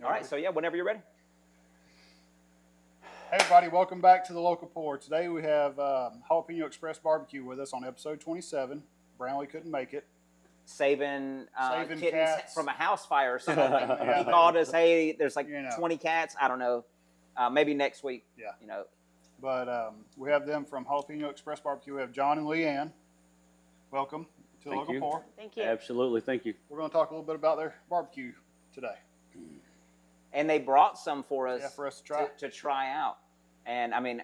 All right, so yeah, whenever you're ready. Hey everybody, welcome back to the Local Pour. Today we have Jalapeño Express BBQ with us on episode 27. Brownlee couldn't make it. Saving Saving kittens cats. from a house fire or something. Yeah. He called us, hey, there's like 20 20 cats. I don't know. Maybe next week. Yeah. You know. But we have them from Jalapeño Express BBQ. We have Jon and Leann. Welcome to the Local Pour. Thank you. Absolutely, thank you. We're going to talk a little bit about their barbecue today. And they brought some for us, For us to try. To try out. And I mean,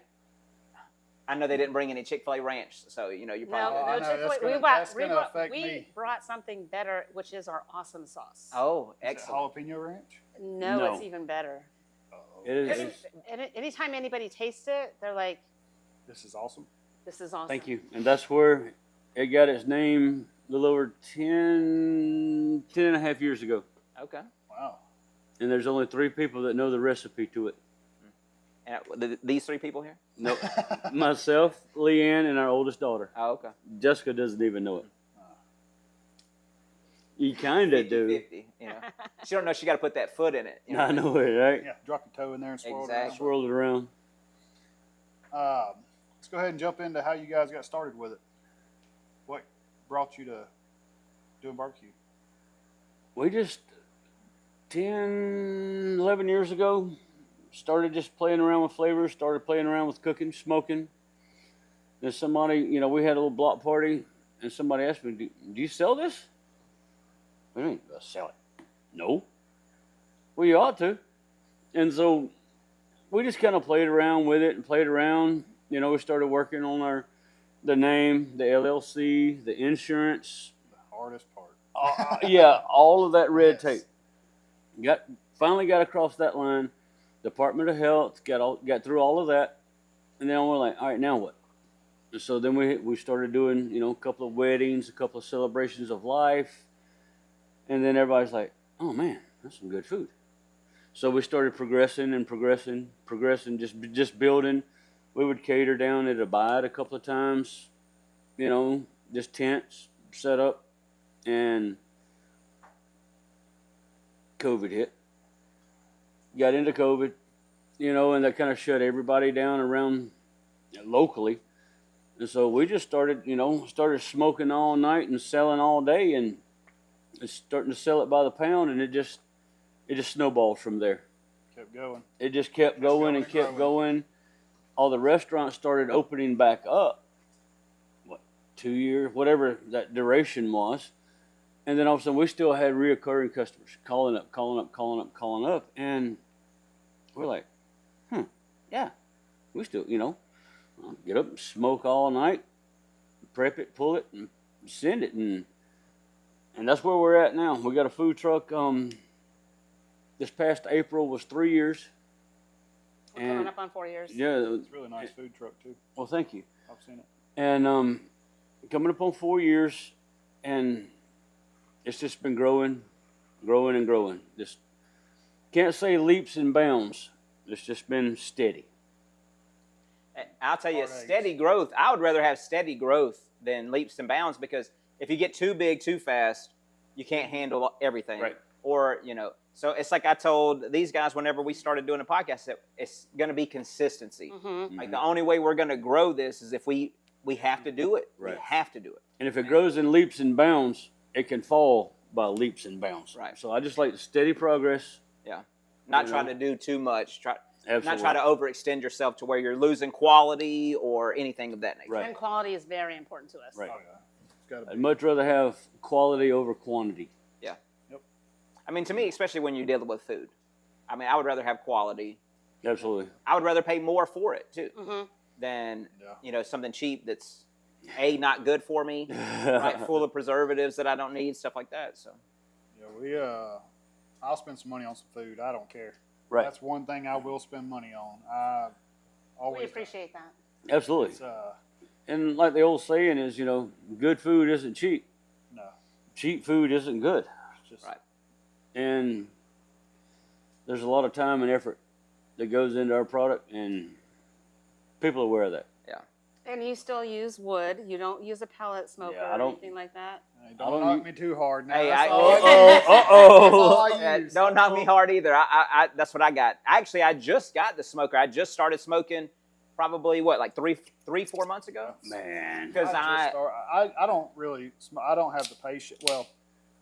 I know they didn't bring any Chick-fil-A ranch, so you know you probably. I know, that's gonna affect me. We brought something better, which is our awesome sauce. Oh, Is it excellent. jalapeno ranch? No, it's even better. Uh-oh. It is. Anytime anybody tastes it, they're like, This is awesome. "This is awesome." Thank you. And that's where it got its name a little over 10 and a half years ago. Okay. Wow. And there's only 3 people that know the recipe to it. And these 3 people here? Nope. Myself, Leann, and our oldest daughter. Oh, okay. Jessica doesn't even know it. You kind of do. 50-50, you know. She don't know she got to put that foot in it. You know? I know it, right? Yeah, drop your toe in there and swirl Exactly. it Swirl it around. around. Let's go ahead and jump into how you guys got started with it. What brought you to doing barbecue? We just 10, 11 years ago started just playing around with flavors, started playing around with cooking, smoking. Then somebody, you know, we had a little block party, and somebody asked me, do you sell this? What do you mean, sell it? No. Well, you ought to. And so we just kind of played around with it and played around. You know, we started working on the name, the LLC, the insurance. The hardest part. Yeah, all of that red Yes. tape. Finally got across that line. Department of Health got through all of that, and then we're like, all right, now what? And so then we started doing, you know, a couple of weddings, a couple of celebrations of life, and then everybody's like, oh man, that's some good food. So we started progressing, just building. We would cater down at Abide a couple of times, you know, just tents set up, and COVID hit. Got into COVID, you know, and that kind of shut everybody down around locally. And so we just started smoking all night and selling all day, and it's starting to sell it by the pound, and it just snowballed from there. Kept going. It just kept going and kept going. All the restaurants started opening back up. 2 years, whatever that duration was. And then all of a sudden, we still had reoccurring customers calling up. And we're like, yeah, we still, you know, get up and smoke all night, prep it, pull it, and send it. And that's where we're at now. We got a food truck. This past April was 3 years. We're coming up on 4 years. Yeah. It's a really nice food truck, too. Well, thank you. I've seen it. And coming up on 4 years, and it's just been growing. Just can't say leaps and bounds. It's just been steady. I'll tell you, Hard eggs. steady growth. I would rather have steady growth than leaps and bounds, because if you get too big too fast, you can't handle everything. Right. Or, you know, so it's like I told these guys whenever we started doing a podcast that it's going to be consistency. Mm-hmm. Like the only way we're going to grow this is if we have to do it. Right. We have to do it. And if it grows in leaps and bounds, it can fall by leaps and bounds. Right. So I just like steady progress. Yeah. Not You trying know? to do too much. Absolutely. Not try to overextend yourself to where you're losing quality or anything of that nature. Right. And quality is very important to us. Right. Oh, yeah. It's got to I'd be. much rather have quality over quantity. Yeah. Yep. I mean, to me, especially when you're dealing with food, I mean, I would rather have quality. Absolutely. I would rather pay more for it too Mm-hmm. than Yeah. you know, something cheap that's not good for me, right? Full of preservatives that I don't need, stuff like that. So Yeah, I'll spend some money on some food. I don't care. Right. That's one thing I will spend money on. I always We appreciate that. Absolutely. It's, And like the old saying is, you know, good food isn't cheap. no, Cheap food isn't good. it's just right. And there's a lot of time and effort that goes into our product, and people are aware of that. Yeah. And you still use wood. You don't use a pellet smoker Yeah, I or don't- anything like that. Hey, I don't don't knock me too hard now. Hey, That's I- all Uh-oh, That's all I Yeah, use. don't knock me hard either. I that's what I got. Actually, I just got the smoker. I just started smoking probably like 4 months ago. Man. Because I don't really I don't have the patience. Well,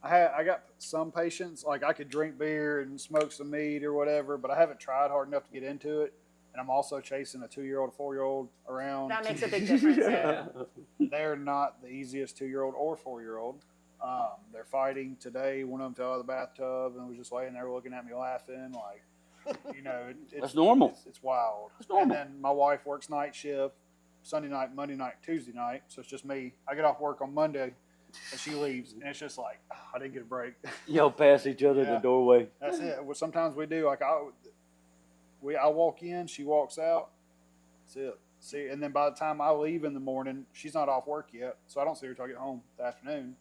I got some patience. Like I could drink beer and smoke some meat or whatever, but I haven't tried hard enough to get into it. And I'm also chasing a 2-year-old, 4-year-old around. That makes a big difference. Yeah. They're not the easiest 2-year-old or 4-year-old. They're fighting today. One of them fell out of the bathtub and was just laying there looking at me laughing. Like, it's That's normal. It's wild. That's normal. And then my wife works night shift, Sunday night, Monday night, Tuesday night. So it's just me. I get off work on Monday and she leaves. And it's just like, I didn't get a break. Y'all pass each other in Yeah. the doorway. That's it. Well, sometimes we do. Like I walk in, she walks out. That's it. See, and then by the time I leave in the morning, she's not off work yet, so I don't see her till I get home the afternoon.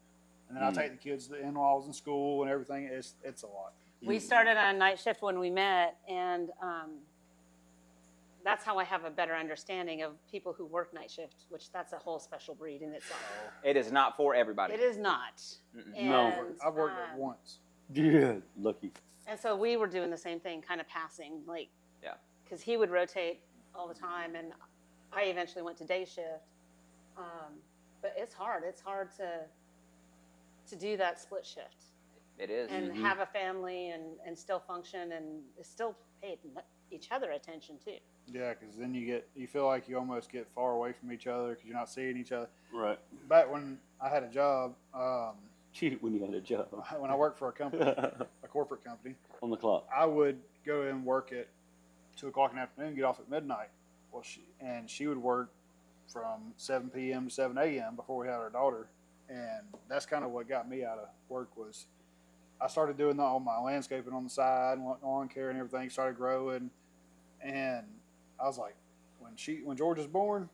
And then I take the kids to the in-laws and school and everything. It's a lot. We started on a night shift when we met, and that's how I have a better understanding of people who work night shift, which that's a whole special breed in itself. it is not for everybody. It is not. Mm-mm. And, No. I've worked there once. Yeah, lucky. And so we were doing the same thing, kind of passing, like, Yeah. because he would rotate all the time, and I eventually went to day shift. But it's hard. It's hard to do that split shift It is. and have a family and still function and still pay each other attention too. Yeah, because then you feel like you almost get far away from each other because you're not seeing each other. Right. Back when I had a job, Cheated when you had a job. when I worked for a company, a corporate company, On the clock. I would go and work at 2:00 in the afternoon, get off at midnight. Well, she would work from 7 p.m. to 7 a.m. before we had our daughter, and that's kind of what got me out of work. Was I started doing all my landscaping on the side and lawn care and everything started growing, and I was like, when George was born,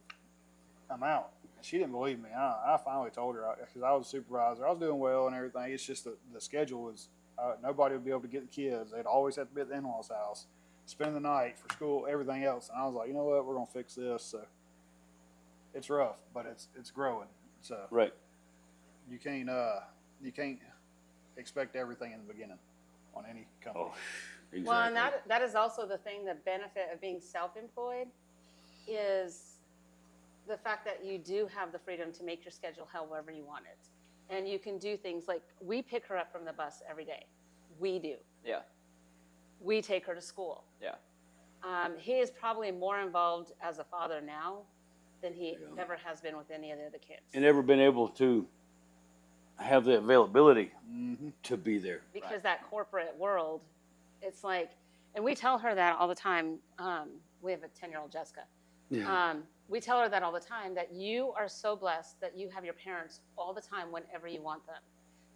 I'm out. She didn't believe me. I finally told her because I was a supervisor. I was doing well and everything. It's just the schedule was nobody would be able to get the kids. They'd always have to be at the in-laws' house, spend the night for school, everything else. And I was like, you know what, we're gonna fix this. So it's rough, but it's growing. So Right. you can't expect everything in the beginning on any company. Oh, exactly. Well, and that is also the thing, the benefit of being self-employed is the fact that you do have the freedom to make your schedule however you want it. And you can do things like we pick her up from the bus every day. We do. Yeah. We take her to school. Yeah. He is probably more involved as a father now than he ever has been with any of the other kids. And never been able to have the availability Mm-hmm. to be there. Because that corporate world, it's like, and we tell her that all the time. We have a 10-year-old Jessica. Yeah. We tell her that all the time, that you are so blessed that you have your parents all the time whenever you want them.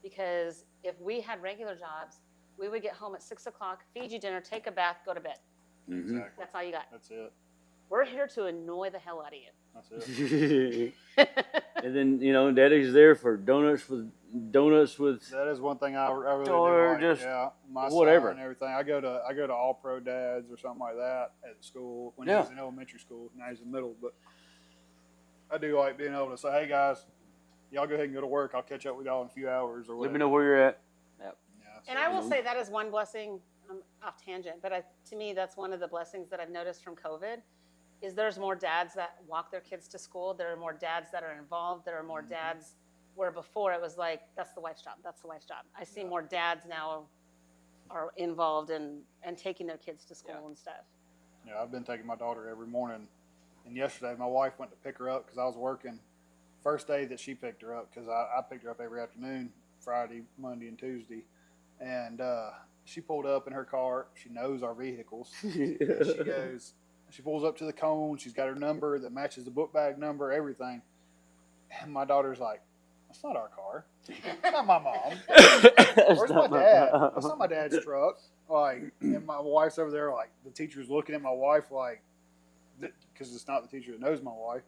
Because if we had regular jobs, we would get home at 6 o'clock, feed you dinner, take a bath, go to bed. Mhm. Exactly. That's all you got. That's it. We're here to annoy the hell out of you. That's it. And then Daddy's there for donuts with. That is one thing I really Or do like. just Yeah, my whatever. son and everything. I go to All Pro Dads or something like that at school when he Yeah. was in elementary school. Now he's in middle, but I do like being able to say, "Hey guys, y'all go ahead and go to work. I'll catch up with y'all in a few hours or Let whatever." me know where you're at. Yeah, And I will say that is one blessing, off tangent, but to me, that's one of the blessings that I've noticed from COVID, is there's more dads that walk their kids to school. There are more dads that are involved. There are more dads where before it was like, that's the wife's job, that's the wife's job. I see more dads now are involved and taking their kids to school and stuff. Yeah, I've been taking my daughter every morning. And yesterday, my wife went to pick her up because I was working. First day that she picked her up, because I picked her up every afternoon, Friday, Monday, and Tuesday. And she pulled up in her car. She knows our vehicles. And she pulls up to the cone. She's got her number that matches the book bag number, everything. And my daughter's like, "That's not our car. That's not my mom. Where's my dad? That's not my dad's truck." Like, and my wife's over there, like, the teacher's looking at my wife, like, because it's not the teacher that knows my wife.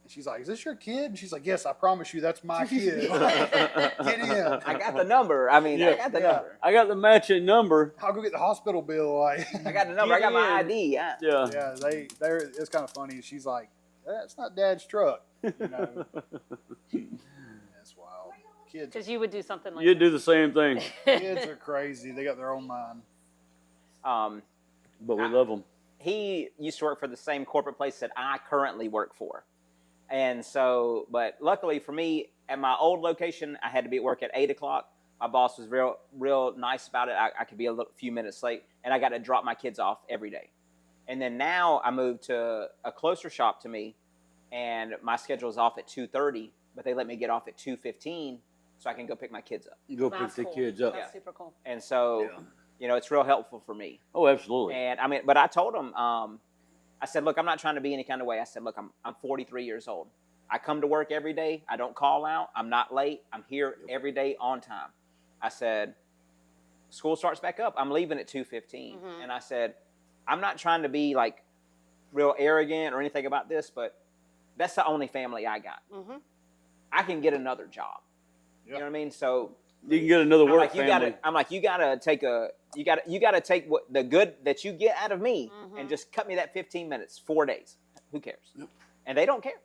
And she's like, "Is this your kid?" And she's like, "Yes, I promise you, that's my kid." Get in. I got the number. I mean, I got the number. I got the matching number. I'll go get the hospital bill. Like, I got the number. I got my ID. Yeah. Yeah. yeah, they're. It's kind of funny. She's like, That's not Dad's truck. You know, that's wild. Kids, Because you would do something like You'd that. do the same thing, kids are crazy. They got their own mind. but we love them. He used to work for the same corporate place that I currently work for. And so, but luckily for me, at my old location, I had to be at work at 8 o'clock. My boss was real nice about it. I could be a few minutes late, and I got to drop my kids off every day. And then now I moved to a closer shop to me, and my schedule is off at 2:30, but they let me get off at 2:15 so I can go pick my kids up. Go pick That's the cool. kids up. That's super cool. And so, Yeah. it's real helpful for me. Oh, absolutely. And I mean, but I told them, I said, look, I'm not trying to be any kind of way. I said, look, I'm 43 years old. I come to work every day. I don't call out. I'm not late. I'm here every day on time. I said, school starts back up. I'm leaving at 2:15. And I said, I'm not trying to be like real arrogant or anything about this, but that's the only family I got. I can get another job. You know what I mean? So You can get another I'm work like, family. you gotta take what the good that you get out of me and just cut me that 15 minutes, 4 days. Who cares? Yep. And they don't care.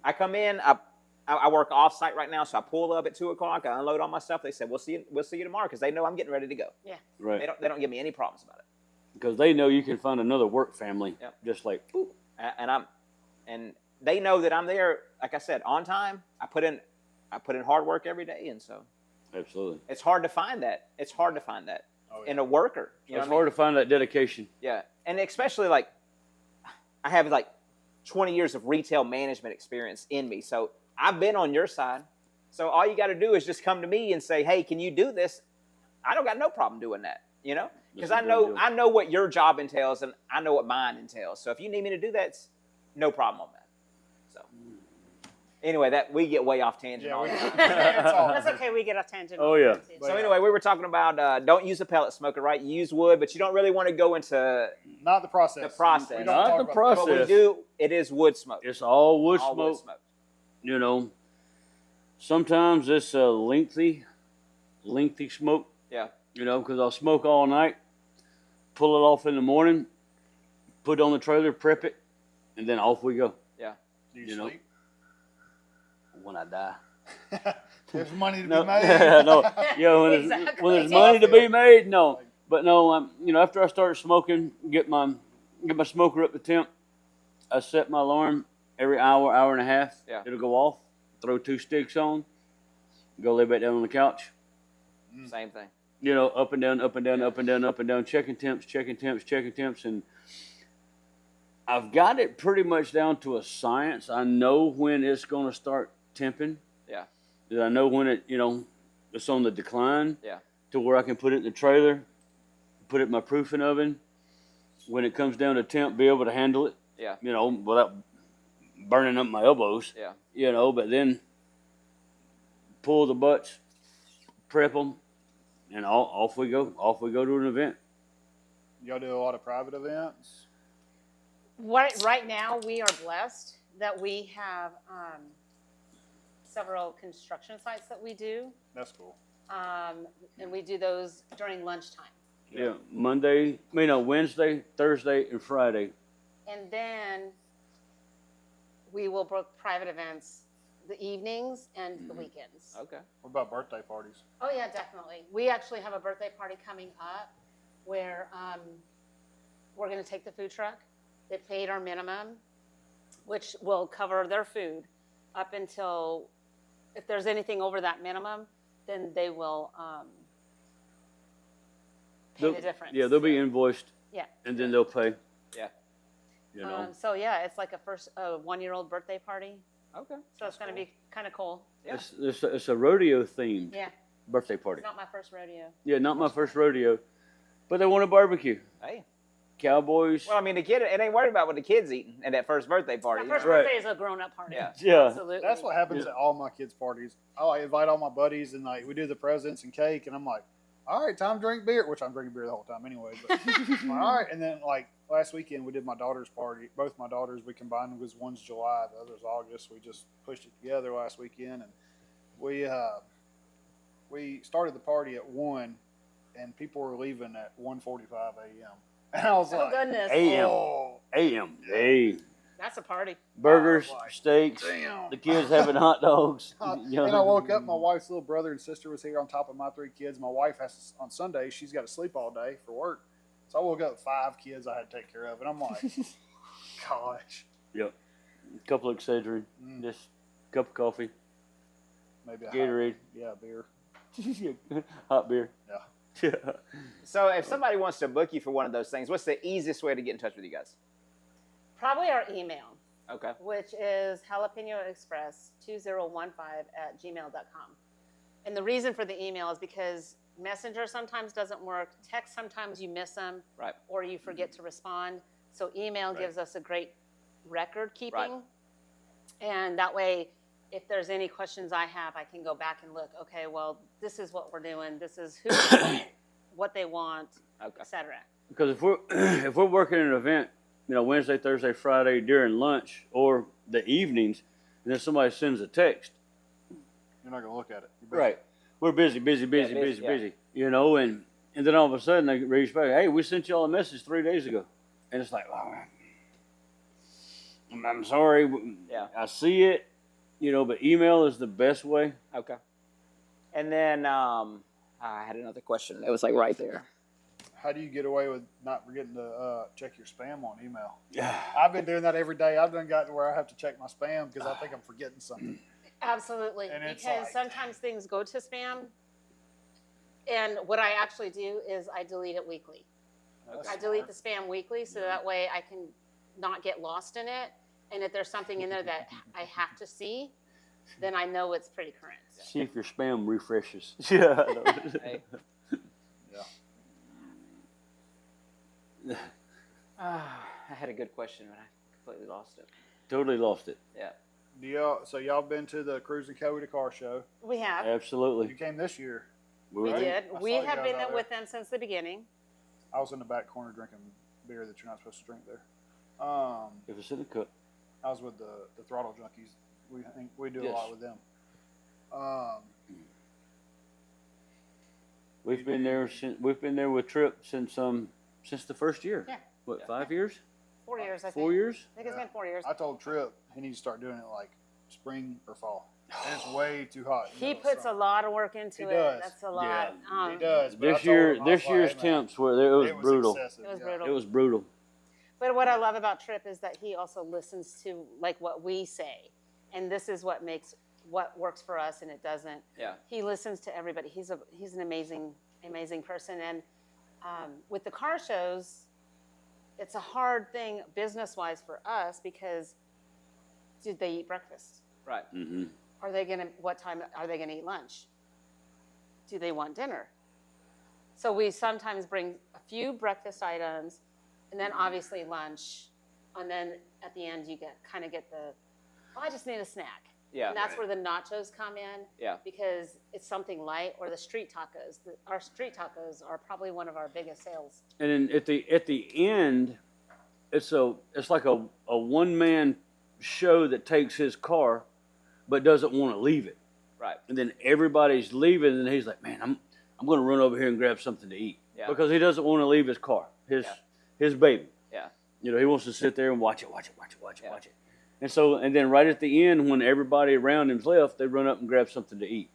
I come in, I work off site right now, so I pull up at 2 o'clock. I unload all my stuff. They said, we'll see you tomorrow, because they know I'm getting ready to go. Yeah. Right. They don't give me any problems about it. Because they know you can find another work family. Yep. Just like, boop. And they know that I'm there. Like I said, on time. I put in hard work every day, and so Absolutely. it's hard to find that. It's hard to find that in a worker. You know It's what I mean? hard to find that dedication. Yeah, and especially like I have like 20 years of retail management experience in me, so I've been on your side. So all you got to do is just come to me and say, "Hey, can you do this?" I don't got no problem doing that, because I know what your job entails, and I know what mine entails. So if you need me to do that, it's no problem on that. So anyway, that we get way off tangent. Yeah, That's all. okay. We get off tangent. Oh, yeah. So anyway, we were talking about don't use a pellet smoker, right? You use wood, but you don't really want to go into Not the process. the process. We don't Not talk the about process. what we do. It is wood smoke. It's all wood All smoke. wood smoke. You know, sometimes it's a lengthy smoke. Yeah. Because I'll smoke all night, pull it off in the morning, put it on the trailer, prep it, and then off we go. Yeah. Do you know. sleep? When I die. There's money to No, be made. no, when Exactly. there's money to be made, no. But no, after I started smoking, get my smoker up to temp, I set my alarm every hour and a half. Yeah. It'll go off. Throw 2 sticks on, go lay back down on the couch. Same thing. Up and down, up and down, up and down, up and down, checking temps, and I've got it pretty much down to a science. I know when it's going to start temping. Yeah. I know when it's on the decline. Yeah. To where I can put it in the trailer, put it in my proofing oven. When it comes down to temp, be able to handle it. Yeah. Without burning up my elbows. Yeah. But then pull the butts, prep them, and off we go. Off we go to an event. Y'all do a lot of private events? Right now, we are blessed that we have several construction sites that we do, That's cool. and we do those during lunchtime. Yeah, Wednesday, Thursday, and Friday. And then we will book private events the evenings and the weekends. Okay. What about birthday parties? Oh yeah, definitely. We actually have a birthday party coming up where we're going to take the food truck. They paid our minimum, which will cover their food up until, if there's anything over that minimum, then they will pay the difference. Yeah, they'll be invoiced. Yeah. And then they'll pay. Yeah. So yeah, it's like a first 1-year-old birthday party. Okay. So it's going to be kind of cool. Yeah. It's a rodeo themed Yeah. birthday party. It's not my first rodeo. Yeah, not my first rodeo, but they want a barbecue. Hey. Cowboys. Well, I mean, the kid, it ain't worried about what the kid's eating at that first birthday party. My first Right. birthday is a grown-up party. Yeah. Yeah. Absolutely. That's what happens Yeah. at all my kids' parties. I invite all my buddies, and we do the presents and cake, and I'm like, all right, time to drink beer, which I'm drinking beer the whole time anyway. But I'm like, all right, and then last weekend we did my daughter's party. Both my daughters, we combined them because one's July, the other's August. We just pushed it together last weekend, and we started the party at 1, and people were leaving at 1:45 a.m. And I was Oh like, goodness. A.M. oh. A.M. Hey. That's a party. burgers, like, steaks, damn. the kids having hot dogs. And I woke up, my wife's little brother and sister was here on top of my 3 kids. My wife has on Sunday, she's got to sleep all day for work. So I woke up with 5 kids I had to take care of, and I'm like, gosh. Yep. A couple of Excedrin, just a cup of coffee, Maybe a Gatorade. beer. Hot beer. Yeah. Yeah. So if somebody wants to book you for one of those things, what's the easiest way to get in touch with you guys? Probably our email, Okay. which is Jalapeño Express 2015@gmail.com. And the reason for the email is because Messenger sometimes doesn't work. Text, sometimes you miss them. Right. Or you forget to respond. So email Right. gives us a great record keeping. Right. And that way, if there's any questions I have, I can go back and look, okay, well, this is what we're doing. This is who, what they want, Okay. etc. Because if we're working an event, Wednesday, Thursday, Friday during lunch or the evenings, and then somebody sends a text, You're not going to look at it. You're busy. right? We're busy, busy, yeah. and then all of a sudden they reach back, hey, we sent y'all a message 3 days ago, and it's like, oh, I'm sorry, Yeah. I see it, but email is the best way. Okay. And then I had another question. It was like right there. How do you get away with not forgetting to check your spam on email? Yeah. I've been doing that every day. I've done gotten where I have to check my spam because I think I'm forgetting something. Absolutely, And it's because like- sometimes things go to spam, and what I actually do is I delete it weekly. Okay. I delete the spam weekly, so that way I can not get lost in it, and if there's something in there that I have to see, then I know it's pretty current. See if your spam refreshes. Yeah. Hey. Yeah. I had a good question, but I completely lost it. Totally lost it. Yeah. So y'all been to the Cruise and Cody car show? We have. You Absolutely. came this year. We Right? did. I We saw you have guys been out there there. with them since the beginning. I was in the back corner drinking beer that you're not supposed to drink there. If it's in the cup. I was with the Throttle Junkies. We do a Yes. lot with them. We've been there with Trip since the first year. Yeah. What, Yeah. 5 years? 4 years, I think. 4 years? I think it's been 4 years. I told Trip he needs to start doing it like spring or fall. And it's way too hot. He puts a lot of work into He it. does. That's a lot. He does. but I This told year, him, I was this like, year's hey, man, temps were it was brutal. excessive, It was yeah. brutal. It was brutal. But what I love about Trip is that he also listens to like what we say, and this is what makes what works for us, and it doesn't. Yeah. He listens to everybody. He's an amazing person, and with the car shows, it's a hard thing business-wise for us because did they eat breakfast? Right. Mm-hmm. What time are they gonna eat lunch? Do they want dinner? So we sometimes bring a few breakfast items, and then obviously lunch, and then at the end you get the, I just need a snack. Yeah. And that's where the nachos come in. Yeah. Because it's something light, or the street tacos. Our street tacos are probably one of our biggest sales. And then at the end, it's like a one-man show that takes his car, but doesn't want to leave it. Right. And then everybody's leaving, and he's like, "Man, I'm going to run over here and grab something to eat," Yeah. because he doesn't want to leave his car, his baby. Yeah. He wants to sit there and watch it. And then right at the end, when everybody around him's left, they run up and grab something to eat.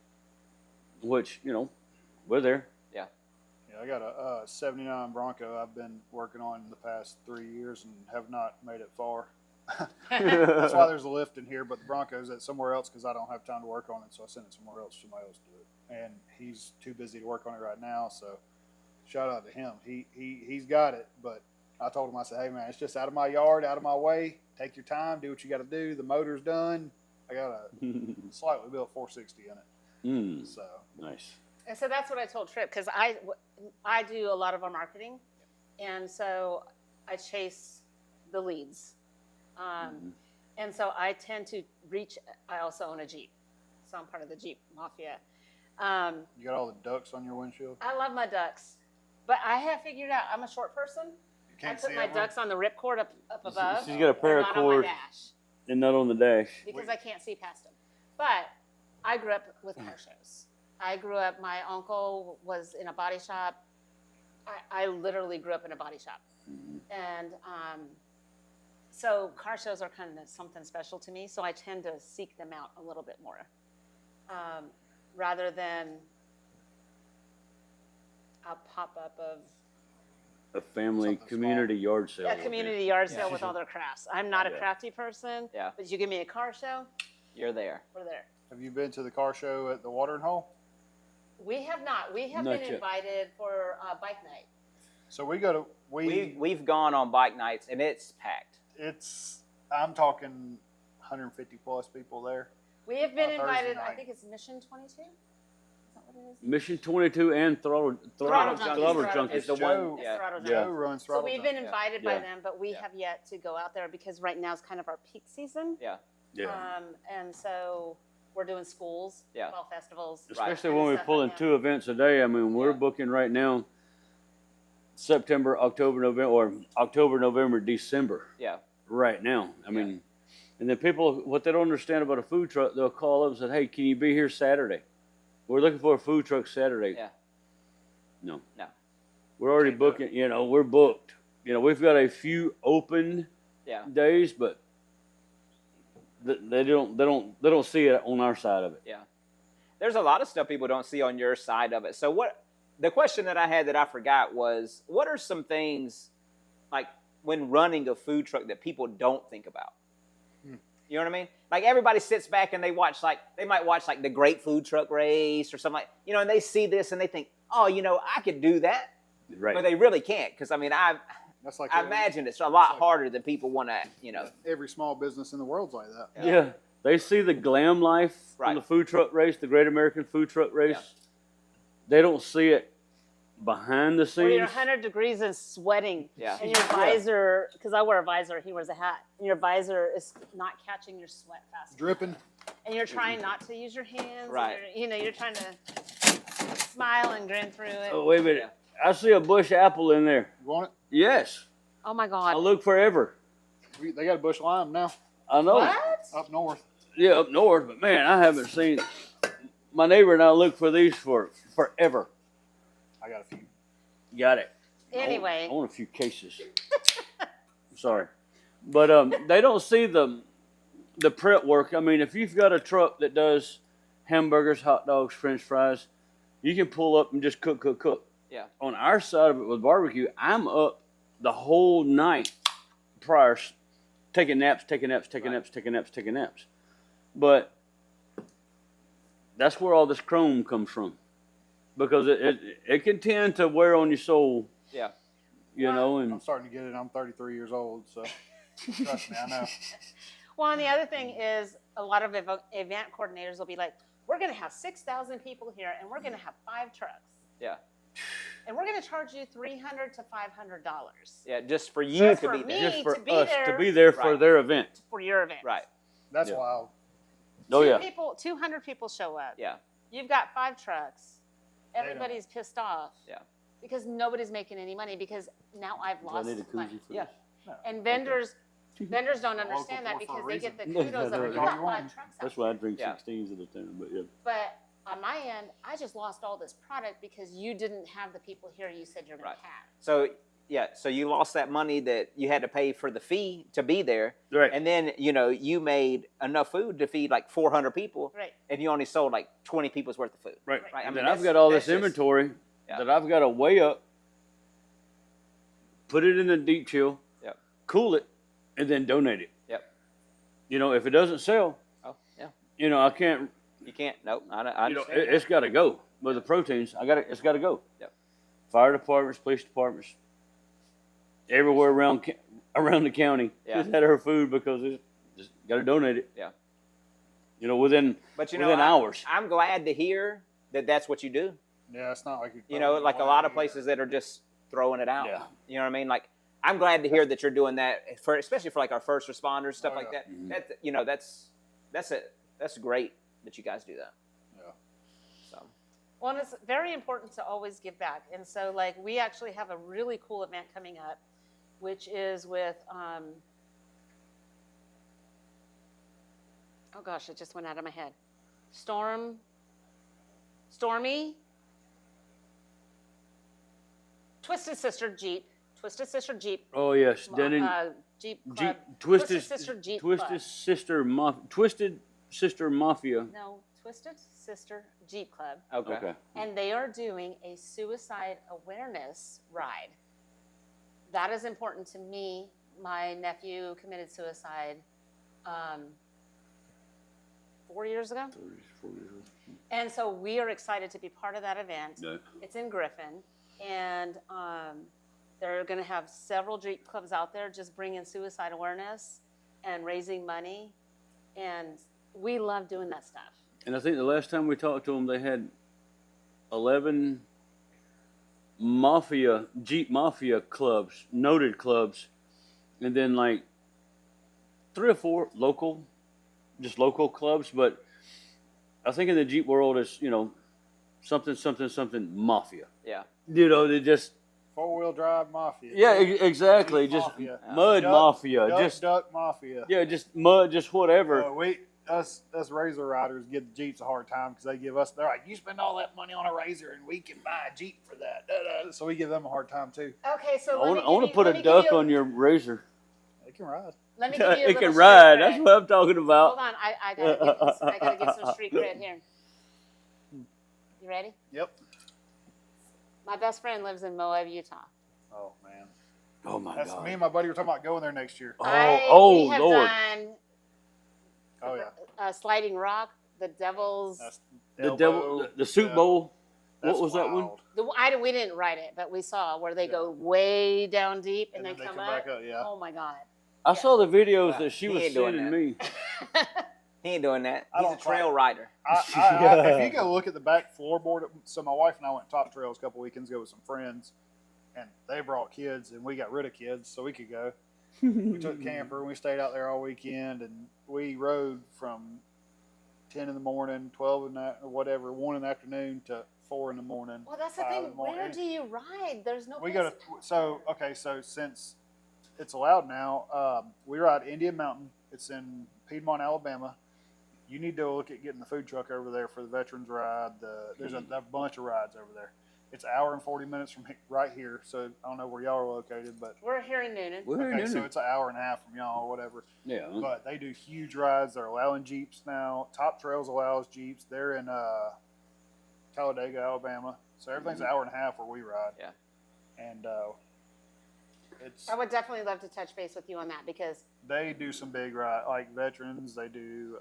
Which, we're there. Yeah, I got a 79 Bronco I've been working on the past 3 years and have not made it far. That's why there's a lift in here, but the Bronco's at somewhere else because I don't have time to work on it, so I send it somewhere else, somebody else do it. And he's too busy to work on it right now, so shout out to him. He's got it, but I told him, I said, hey man, it's just out of my yard, out of my way. Take your time, do what you got to do. The motor's done. I got a slightly built 460 in it. So Nice. And so that's what I told Trip, because I do a lot of our marketing, and so I chase the leads. And so I tend to I also own a Jeep, so I'm part of the Jeep Mafia. you got all the ducks on your windshield. I love my ducks, but I have figured out I'm a short person. You I can't put see my them. ducks on the ripcord up above. She's got a and not on my paracord dash, and not on the dash. because I can't see past them. But I grew up with car shows. My uncle was in a body shop. I literally grew up in a body shop. And So car shows are kind of something special to me, so I tend to seek them out a little bit more, rather than a pop-up of A family Something community yard sale. a will be. community yard sale with all their crafts. I'm not a Yeah. crafty person, Yeah. but you give me a car show, You're there. we're there. Have you been to the car show at the Watering Hole? We have not. We have Not been yet. invited for bike night. So we go to We've gone on bike nights and it's packed. I'm talking 150 plus people there. We have been On Thursday invited. I night. think it's Mission 22. Is that what it is? Mission 22 and Throttle Throttle Junkies. is the Joe- one. It's Yeah. Throttle Yeah. Joe runs So Throttle we've been Junkies. invited by Yeah. them, but we Yeah. have yet to go out there because right now is kind of our peak season. Yeah. Yeah. And so we're doing schools, Yeah. fall festivals, Especially and when we're stuff pulling like that. 2 events a day. I mean, we're Yeah. booking right now September, October, November, or October, November, December Yeah. right now. I mean, and then people, what they don't understand about a food truck, they'll call up and say, hey, can you be here Saturday? We're looking for a food truck Saturday. Yeah. No. No. We're already Can't do it. booking, we're booked. We've got a few open Yeah. days, but they don't see it on our side of it. Yeah. There's a lot of stuff people don't see on your side of it. So the question that I had that I forgot was, what are some things like when running a food truck that people don't think about? You know what I mean? Like everybody sits back and they might watch like the Great Food Truck Race or something and they see this and they think, oh, I could do that. Right. But they really can't. Because I That's like imagine it's a lot like- harder than people want to, every small business in the world's like that. Yeah. They see the glam life on Right. the food truck race, the Great American Food Truck Race. Yeah. They don't see it behind the Where you're scenes. 100 degrees and sweating, Yeah. and your visor, because I wear a visor, he wears a hat, and your visor is not catching your sweat fast enough. Dripping. And you're trying not to use your hands. Right. And you're trying to smile and grin through it. Oh, wait a minute. I see a bush apple in there. You want Yes. Oh my I God. look forever. it? They got a bush lime now I know. What? up north. Yeah, up north, but man, I haven't seen. My neighbor and I look for these for forever. I got a few. Got it. Anyway. I want a few cases. Sorry, but they don't see the prep work. I mean, if you've got a truck that does hamburgers, hot dogs, French fries, you can pull up and just cook. Yeah. On our side of it with barbecue, I'm up the whole night prior, taking naps. But that's where all this chrome comes from, because it can tend to wear on your soul. Yeah. And I'm starting to get it. I'm 33 years old, so trust me, I know. Well, and the other thing is a lot of event coordinators will be like, we're going to have 6,000 people here, and we're going to have 5 trucks. Yeah. And we're going to charge you $300 to $500 Yeah. Just for you Just to for be me. there. just for to be us there. to be there for Right. their event. for your event. Right. That's Yeah. wild. Oh yeah. 200 people show up. Yeah. You've got 5 trucks. don't. Everybody's pissed off. Yeah. Because nobody's making any money because now I've Do I lost need a koozie money. for Yeah. this? And vendors don't Local understand that for a because they get the reason. kudos of Yeah, you no, got no. 5 trucks out. That's why I drink Yeah. 16s at a time. But yeah. But on my end, I just lost all this product because you didn't have the people here you said you're going Right. to have. So you lost that money that you had to pay for the fee to be there, Right. and then you made enough food to feed like 400 people, Right. and you only sold like 20 people's worth of food. Right. Right. I And mean, then I've that's- got all this that's just- inventory Yeah. that I've got to weigh up, put it in the deep chill, Yep. cool it, and then donate it. Yep. If it doesn't sell, Oh yeah. I can't. You can't. Nope. I It, understand. it's got to go. With the proteins, it's got to go. Yep. Fire departments, police departments, everywhere around the county Yeah. just had her food because it's just got to donate it. Yeah. Within But within hours. I'm glad to hear that that's what you do. Yeah, it's not like Like a lot of places that are just throwing it out. Yeah. You know what I mean? Like I'm glad to hear that you're doing that especially for like our first responders, stuff Oh, like yeah. that. That's great that you guys do that. Yeah. So Well, and it's very important to always give back. And so, like, we actually have a really cool event coming up, which is with, oh gosh, it just went out of my head. Stormy, Twisted Sister Jeep, Oh yes, Jeep Club. Twisted Sister Jeep Twisted Club. Twisted Sister Mafia. No, Twisted Sister Jeep Club. Okay. And they are doing a suicide awareness ride. That is important to me. My nephew committed suicide 4 years ago. 4 years old. And so we are excited to be part of that event. Yeah. It's in Griffin. And they're going to have several Jeep clubs out there just bringing suicide awareness and raising money. And we love doing that stuff. And I think the last time we talked to them, they had 11 Jeep Mafia clubs, noted clubs, and then like 3 or 4 local clubs. But I think in the Jeep world, it's, something Mafia. Yeah. They just 4-wheel drive mafia. yeah, exactly. Jeep Just mafia. mud Mafia, Duck mafia. yeah, just mud, just whatever. Us Razor riders give the Jeeps a hard time because they're like, you spend all that money on a Razor and we can buy a Jeep for that. So we give them a hard time too. Okay, so I want to put a duck on your Razor. They can ride. Let me give you a It little can street ride. cred. That's what I'm talking about. Hold on, I gotta get some street cred here. You ready? Yep. My best friend lives in Moab, Utah. Oh man. Oh my That's God. me and my buddy were talking about going there next year. We Oh have Lord. done Oh yeah. Sliding Rock, the Devil's. That's The devil, the Soup yeah. Bowl. That's What was that one? wild. We didn't ride it, but we saw where they go way down deep and, then they come back up. Yeah. Oh my God. I saw the videos that she He was ain't doing sending that. me. He ain't doing that. I He's a don't trail fight. rider. If you go look at the back floorboard, so my wife and I went top trails a couple weekends ago with some friends, and they brought kids, and we got rid of kids so we could go. We took camper and we stayed out there all weekend, and we rode from 10 in the morning, 12 in the, or whatever, 1 in the afternoon to 4 in the morning. Well, that's the 5 in thing. the morning. Where do you ride? There's no We place. got to so since it's allowed now, we ride Indian Mountain. It's in Piedmont, Alabama. You need to look at getting the food truck over there for the veterans ride. There's a bunch of rides over there. It's an hour and 40 minutes from right here. So I don't know where y'all are located, but We're here in Noonan. okay, so it's an hour and a half from y'all or whatever. Yeah. But they do huge rides. They're allowing Jeeps now. Top Trails allows Jeeps. They're in Talladega, Alabama. So everything's an hour and a half where we ride. Yeah. And it's I would definitely love to touch base with you on that because they do some big rides, like veterans. They do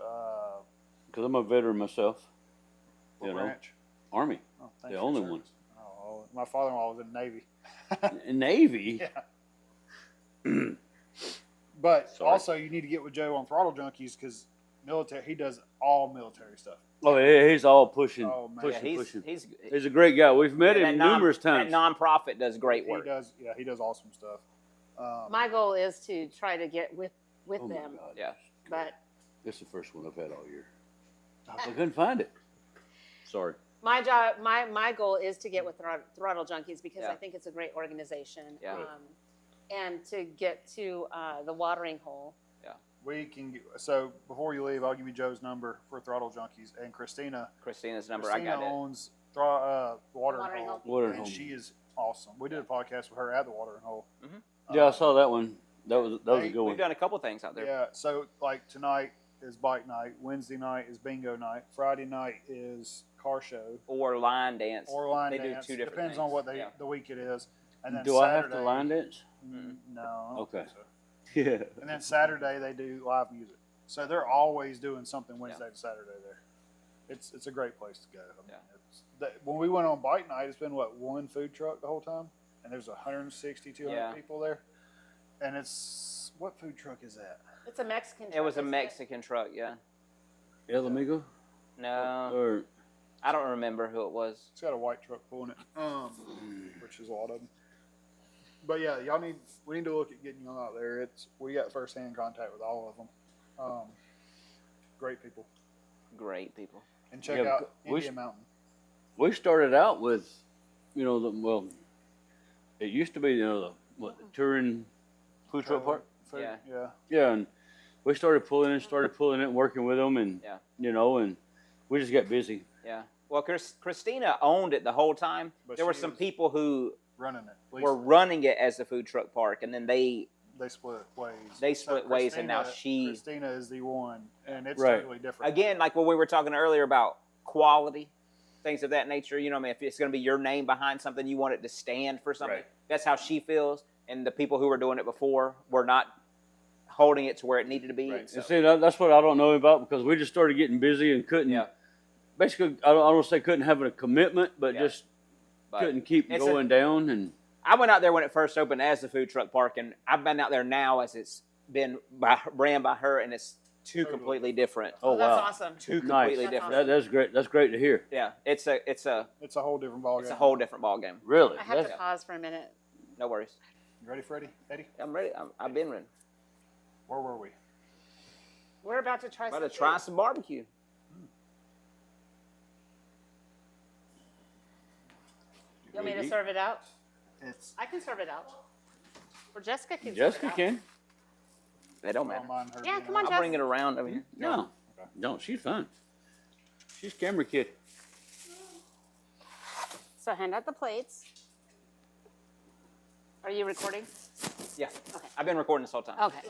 Because I'm a veteran myself. what branch? Army. Oh, thanks The for your only service. one. Oh, my father-in-law was in the Navy. Navy. Yeah. But Sorry. also, you need to get with Joe on Throttle Junkies because military. He does all military stuff. Oh, yeah, he's all pushing, Oh, man. pushing, Yeah, pushing. he's He's a great guy. We've met him numerous That times. nonprofit does great work. He does. Yeah, he does awesome stuff. my goal is to try to get with Oh my them. God. Yeah. But This is the first one I've had all year. I couldn't find it. Sorry. my goal is to get with Throttle Junkies because Yeah. I think it's a great organization. Yeah. And to get to the watering hole. We can get, so before you leave, I'll give you Joe's number for Throttle Junkies and Christina's number, I got it. owns Watering Hole, Watering and Hole. she is awesome. We did a podcast with her at the Watering Hole. Yeah, I saw that one. That was a good We've one. done a couple things out there. Yeah, so like tonight is bike night, Wednesday night is bingo night, Friday night is car show Or line dance. or line They do dance. two different Depends things. on what Yeah. the week it is. And then Do I Saturday, have to line dance? No. I don't Okay. think so. Yeah. And then Saturday they do live music. So they're always doing something Wednesday to Saturday there. It's a great place to go. I mean, when we went on bike night, it's been one food truck the whole time, and there's 160, 200 people there. And it's what food truck is that? It's a Mexican truck. It was a isn't Mexican truck, yeah. El Amigo? No, Or I don't remember who it was. It's got a white truck pulling it, which is a lot of them. But yeah, we need to look at getting y'all out there. We got first-hand contact with all of them. Great people. Great people. And check Yeah, out we Indian Mountain. we started out with, it used to be, the touring food truck park. Food, Yeah. yeah. Yeah, and we started pulling it, working with them, and and we just got busy. Yeah. Well, Christina owned it the whole time. But There were she some was people who running it. were running it as a food truck park, and then they they split ways. They split ways, and now Christina is the one, and it's Right. totally different. Again, like when we were talking earlier about quality, things of that nature. You know, what I mean, if it's going to be your name behind something, you want it to stand for something. Right. That's how she feels, and the people who were doing it before were not holding it to where it needed to be. Right. So, And see, that's what I don't know about, because we just started getting busy and couldn't. yeah, Basically, I don't say couldn't have a commitment, but Yeah. just but couldn't keep it's going down. And I went out there when it first opened as the food truck park, and I've been out there now as it's been ran by her, and it's two Totally. completely different. oh That's wow, awesome. Two nice. completely That's different. awesome. That's great. That's great to hear. Yeah, it's a It's a whole different ballgame. it's a whole different ball game. Really, I have That's- to pause for a minute. No worries. You ready, Freddie? Eddie? I'm ready. I've been ready. Where were we? We're about to try About some to try food. some barbecue. You want me to serve it out? It's I can serve it out. Or Jessica can serve Jessica it out. can. They don't all matter. mine. Her Yeah, being come on, out. I'll bring it around over here. No, Okay. no, she's fine. She's camera kid. So hand out the plates. Are you recording? Yeah, Okay. I've been recording this whole time. Okay.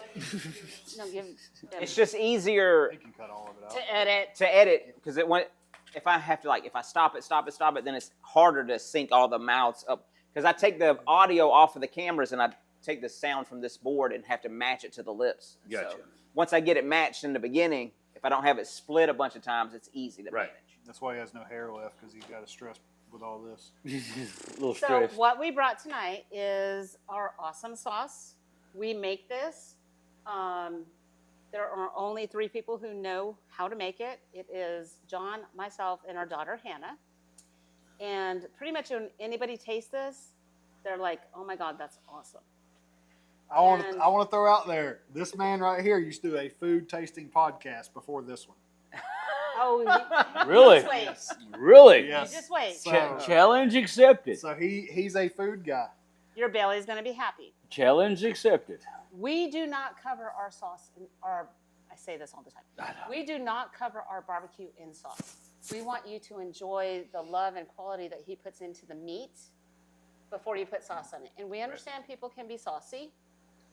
No, give them It's just easier You can cut all of it out. to edit. to edit because it went. If I have to if I stop it, then it's harder to sync all the mouths up. Because I take the audio off of the cameras and I take the sound from this board and have to match it to the lips. Gotcha. So once I get it matched in the beginning, if I don't have it split a bunch of times, it's easy to Right. manage. That's why he has no hair left, because he's got to stress with all this. A little So stressed. what we brought tonight is our awesome sauce. We make this. There are only 3 people who know how to make it. It is John, myself, and our daughter Hannah. And pretty much when anybody tastes this, they're like, "Oh my God, that's awesome." I want And- to throw out there, this man right here used to do a food tasting podcast before this one. Oh, you Really? just wait. Really? Yes. You just wait. So- Challenge accepted. So he's a food guy. Your belly's going to be happy. Challenge accepted. We do not cover our sauce in our, I say this all the time. I know. We do not cover our barbecue in sauce. We want you to enjoy the love and quality that he puts into the meat before you put sauce on it. And we understand people can be saucy,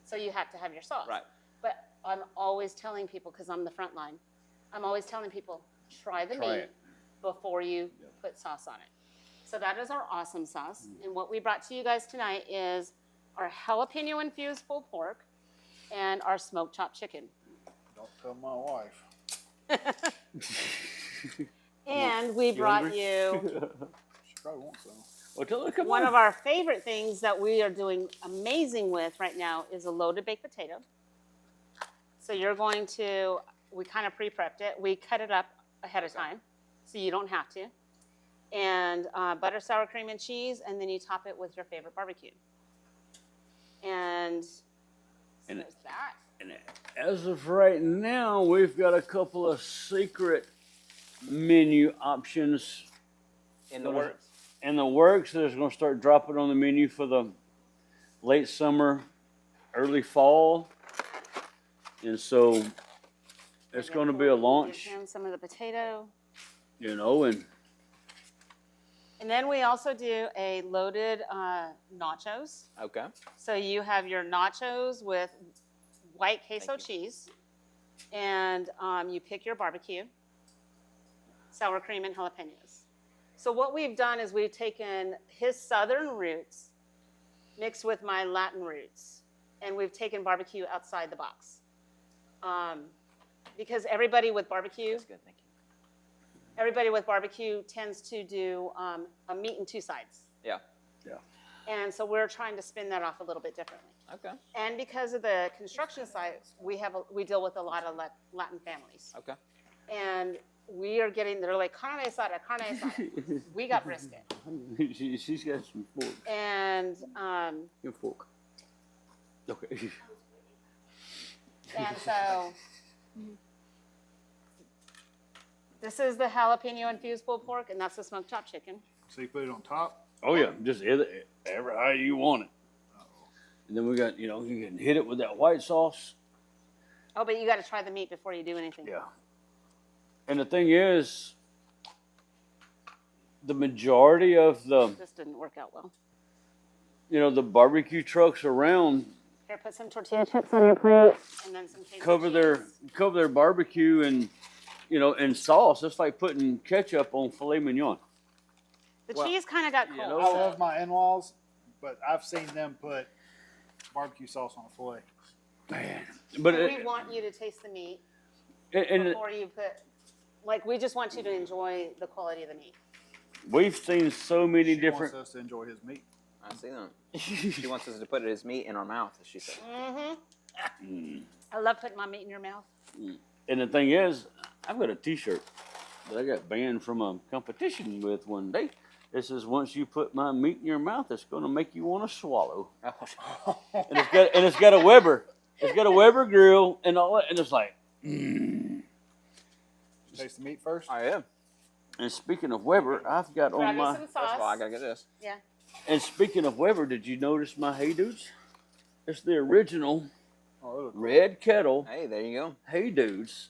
so you have to have your sauce. Right. But I'm always telling people, because I'm the front line, I'm always telling people, try the Try meat it. before you put sauce on it. So that is our awesome sauce. And what we brought to you guys tonight is our jalapeno infused pulled pork and our smoked chopped chicken. Don't tell my wife. And we brought you She probably wants some. Well, tell her, come one on. of our favorite things that we are doing amazing with right now is a loaded baked potato. So you're going to, we kind of pre-prepped it. We cut it up ahead of time, so you don't have to. And butter, sour cream, and cheese, and then you top it with your favorite barbecue. And so And- there's that. And as of right now, we've got a couple of secret menu options In the What is works. in the works that is going to start dropping on the menu for the late summer, early fall. And so it's going to be a launch, Give him some of the potato. you know, and And then we also do a loaded nachos. Okay. So you have your nachos with white queso Thank cheese, and you pick your barbecue, sour cream, and jalapenos. So what we've done is we've taken his southern roots mixed with my Latin roots, and we've taken barbecue outside the box. Because everybody with barbecue, That's good. Thank you. everybody with barbecue tends to do a meat in 2 sides. Yeah. And so we're trying to spin that off a little bit differently. Okay. And because of the construction site, we deal with a lot of Latin families. Okay. And we are getting, they're like, carne asada, carne asada. We got brisket. she's got some fork. And Your fork. Okay. and so this is the jalapeno infused pulled pork, and that's the smoked chopped chicken. So you put it on top. Oh yeah, just ever how you want it. And then we got, you know, you can hit it with that white sauce. Oh, but you got to try the meat before you do anything. Yeah. And the thing is, the majority of the, This didn't work out well. you know, the barbecue trucks around, Here, put some tortilla chips on your plate, and then some queso cover their barbecue and and sauce. It's like putting ketchup on filet mignon. The cheese kind of got cold. I love my in-laws, but I've seen them put barbecue sauce on a filet. Man, but we want you to taste the meat before you put. Like, we just want you to enjoy the quality of the meat. We've seen so many different. She wants us to enjoy his meat. I see that. She wants us to put his meat in our mouth, as she said. I love putting my meat in your mouth. And the thing is, I've got a T-shirt that I got banned from a competition with one day. It says, "Once you put my meat in your mouth, it's going to make you want to swallow." And it's got a Weber. It's got a Weber grill and all that, and it's like. Taste the meat first. I am. And speaking of Weber, I've got on my. Some sauce. That's why I gotta get this. Yeah. And speaking of Weber, did you notice my Hey Dudes? It's the original red kettle. Hey, there you go. Hey Dudes.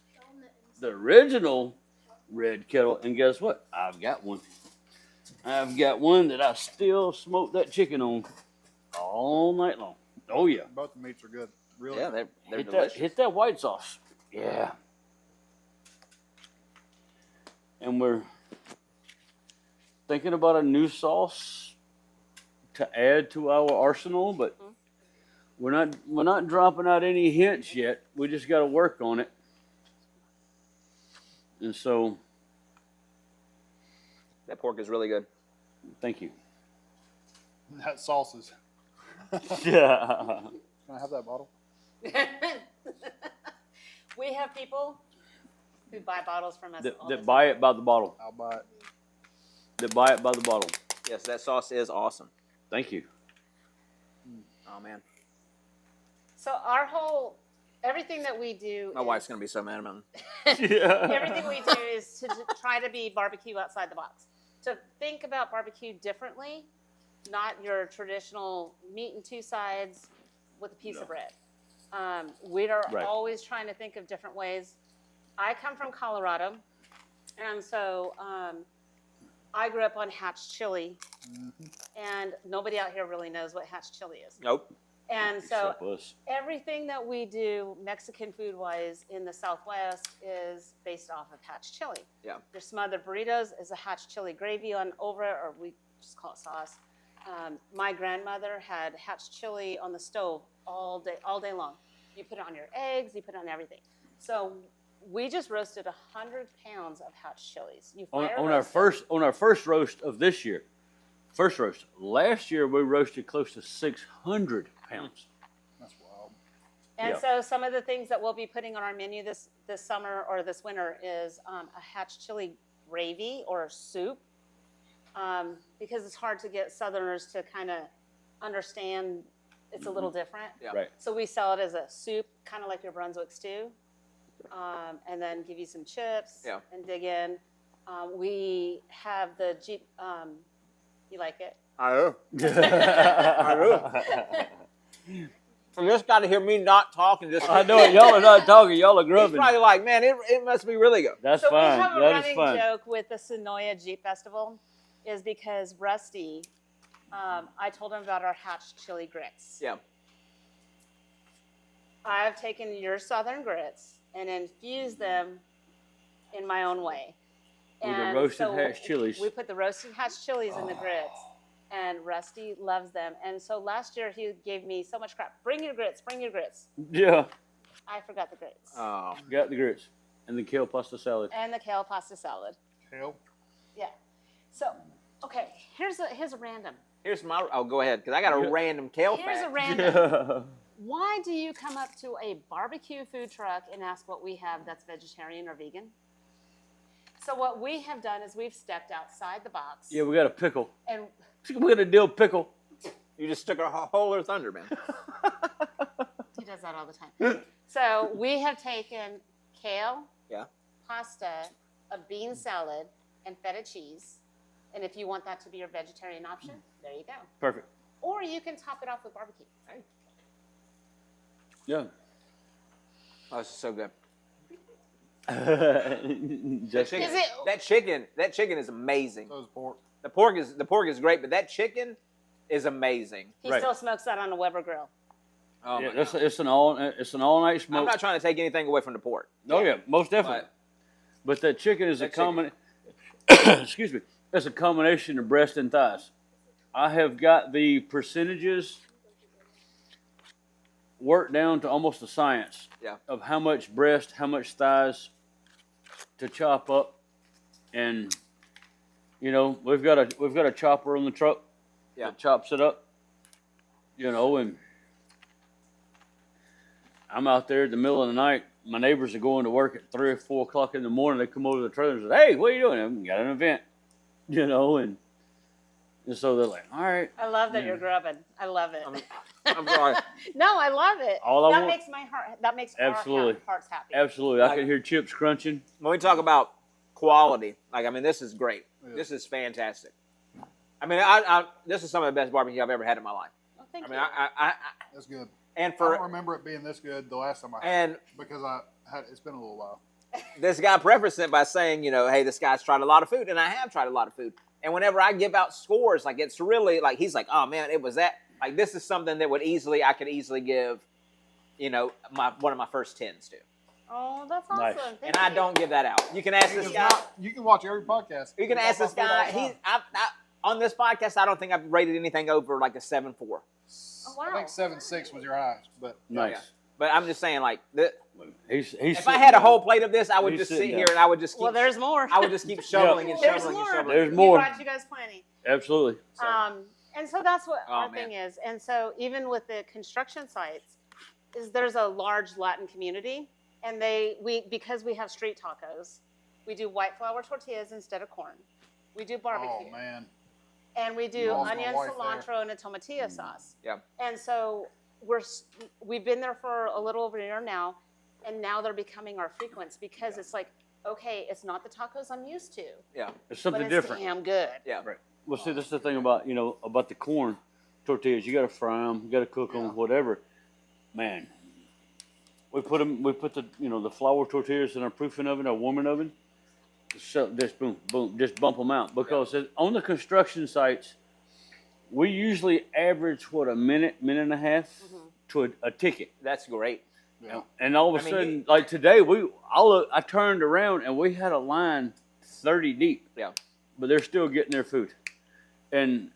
The original red kettle. And guess what? I've got one. I've got one that I still smoke that chicken on all night long. Oh, yeah. Both the meats are good. Really. Yeah, they're Hit delicious. hit that white sauce. Yeah. And we're thinking about a new sauce to add to our arsenal, but we're not dropping out any hints yet. We just got to work on it. And so, That pork is really good. thank you. That sauce is. Yeah. Can I have that bottle? We have people who buy bottles from us. all the That buy time. it by the bottle. I'll buy it. That buy it by the bottle. Yes, that sauce is awesome. Thank you. Oh man, So everything that we do. my wife's gonna be so mad about me. Everything we do is to try to be barbecue outside the box. To think about barbecue differently, not your traditional meat and two sides with a piece of bread. We are Right. always trying to think of different ways. I come from Colorado, and so I grew up on Hatch chili, and nobody out here really knows what Hatch chili is. Nope. And so Except us. everything that we do Mexican food-wise in the Southwest is based off of Hatch chili. Yeah. Your smothered burritos is a Hatch chili gravy on over it, or we just call it sauce. My grandmother had Hatch chili on the stove all day long. You put it on your eggs, you put it on everything. So we just roasted 100 pounds of Hatch chilies. You On fire our roast first roast of this year. First roast. Last year we roasted close to 600 pounds. That's wild. And Yeah. so some of the things that we'll be putting on our menu this summer or this winter is a Hatch chili gravy or soup, because it's hard to get Southerners to kind of understand it's a little different. Yeah. Right. So we sell it as a soup, kind of like your Brunswick stew, and then give you some chips Yeah. and dig in. We have the Jeep. You like it? I do. You just got to hear me not talking. Just I know it. Y'all are not talking. Y'all are He's grubbing. probably like, man, it must be really good. That's So fine. we have a That is running fine. joke with the Sonoya Jeep Festival, is because Rusty, I told him about our Hatch chili grits. Yeah. I've taken your Southern grits and infused them in my own way. With the And roasted so Hatch chilies. We put the roasted Hatch chilies in the grits, and Rusty loves them. And so last year he gave me so much crap. Bring your grits, bring your grits. Yeah. I forgot the grits. Oh, Got the grits. And the kale pasta salad. And the kale pasta salad. Kale. Yeah. So, okay, here's a random. here's my. Oh, go ahead, because I got a Yeah. random kale Here's a fact. random. Yeah. Why do you come up to a barbecue food truck and ask what we have that's vegetarian or vegan? So what we have done is we've stepped outside the box. Yeah, we got a pickle. And We got a dill pickle. You just took a whole other thunder, man. he does that all the time. So we have taken kale, Yeah. pasta, a bean salad, and feta cheese. And if you want that to be your vegetarian option, there you go. Perfect. Or you can top it off with barbecue. Yeah. Oh, this is so good. Just Is it- That chicken is amazing. So is pork. The pork is great, but that chicken is amazing. He Right. still smokes that on a Weber grill. Oh, Yeah, my that's God. it's an all night I'm smoke. not trying to take anything away from the pork. Oh yeah, most definitely. But that chicken is That a common. Excuse me. That's a combination of breast and thighs. I have got the percentages worked down to almost a science Yeah. of how much breast, how much thighs to chop up, and we've got a chopper on the truck that chops it up. And I'm out there in the middle of the night. My neighbors are going to work at 3 or 4 o'clock in the morning. They come over to the trailer and say, "Hey, what are you doing?" "I got an event," and so they're like, "All right." I love that you're grubbing. I love it. I'm sorry. No, I love it. All I that want- makes my heart. That makes Absolutely. our hearts happy. Absolutely, I can hear chips crunching. When we talk about quality, this is great. Yeah. This is fantastic. This is some of the best barbecue I've ever had in my life. Well, thank I you. mean, That's good. and I for don't remember it being this good the last time I had and it because it's been a little while. this guy prefaced it by saying, hey, this guy's tried a lot of food, and I have tried a lot of food. And whenever I give out scores, it's really he's like, oh man, it was that. This is something that I could easily give, one of my first 10s to. Oh, that's awesome. Nice. Thank And I you. don't give that out. You can ask this guy. You can watch every podcast. You can We ask talk this about guy. food all the time. On this podcast, I don't think I've rated anything over a 7.4. Oh, wow. I think 7.6 was your highest, but Nice. Yeah. But I'm just saying, He's if I had a whole plate of this, I would He's just sit sitting here down. and I would just keep. Well, there's more. I would just keep shoveling and There's shoveling and more. shoveling. There's We more. brought you guys plenty. Absolutely. So, And so that's what Oh, our man. thing is. And so even with the construction sites, there's a large Latin community, and because we have street tacos, we do white flour tortillas instead of corn. We do barbecue. oh man, And we do You lost my onion, wife cilantro, and a tomatilla sauce. Yeah. And so we've been there for a little over a year now, and now they're becoming our frequents because it's like, okay, it's not the tacos I'm used to, yeah, It's but something it's different. damn good. yeah. Right. Well, see, that's the thing about the corn tortillas. You got to fry them. You got to cook them. Yeah. Whatever. Man, we put the flour tortillas in our proofing oven, our warming oven. So just boom, boom, just bump them out because on the construction sites, we usually average a minute and a half to a ticket. That's great. yeah. And all of a I mean, sudden, like today, I turned around and we had a line 30 deep. Yeah. But they're still getting their food. And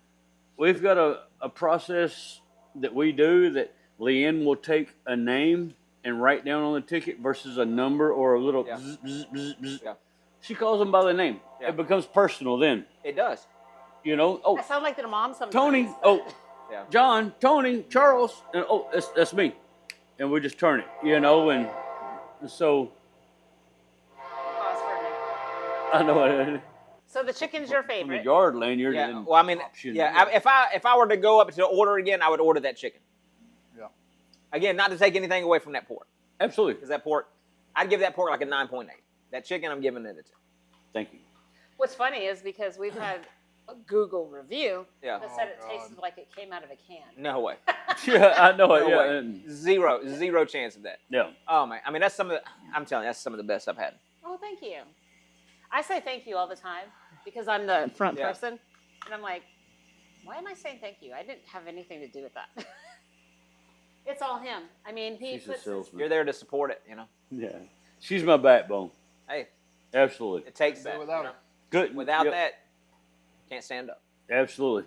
we've got a process that we do that Leann will take a name and write down on the ticket versus a number or a little Yeah. bzz, bzz, bzz, bzz. Yeah. She calls them by the name. Yeah. It becomes personal then. It does. Oh, I sound like their mom sometimes. Tony, but- oh, Yeah. John, Tony, Charles, and that's me. And we just turn it, and so Pause for a minute. I know So the chicken's your from the favorite. yard lane, you're Yeah. getting Well, option. if I were to go up to order again, I would order that chicken. Yeah. Again, not to take anything away from that pork, Absolutely. because that pork, I'd give that pork a 9.8. That chicken, I'm giving it a 10. Thank you. What's funny is because we've had a Google review Yeah. that said it Oh, tasted God. like it came out of a can. No way. Yeah, I know it. No Yeah, way. and- Zero chance of that. yeah. Oh man, that's I'm telling you, that's some of the best I've had. Oh, thank you. I say thank you all the time because I'm the front Yeah. person, and I'm like, why am I saying thank you? I didn't have anything to do with that. It's all him. I mean, he She's a puts his, salesman. You're there to support it, Yeah, she's my backbone. Hey, Absolutely. it takes Do that. without her. Good. Without Yep. that, can't stand up. Absolutely.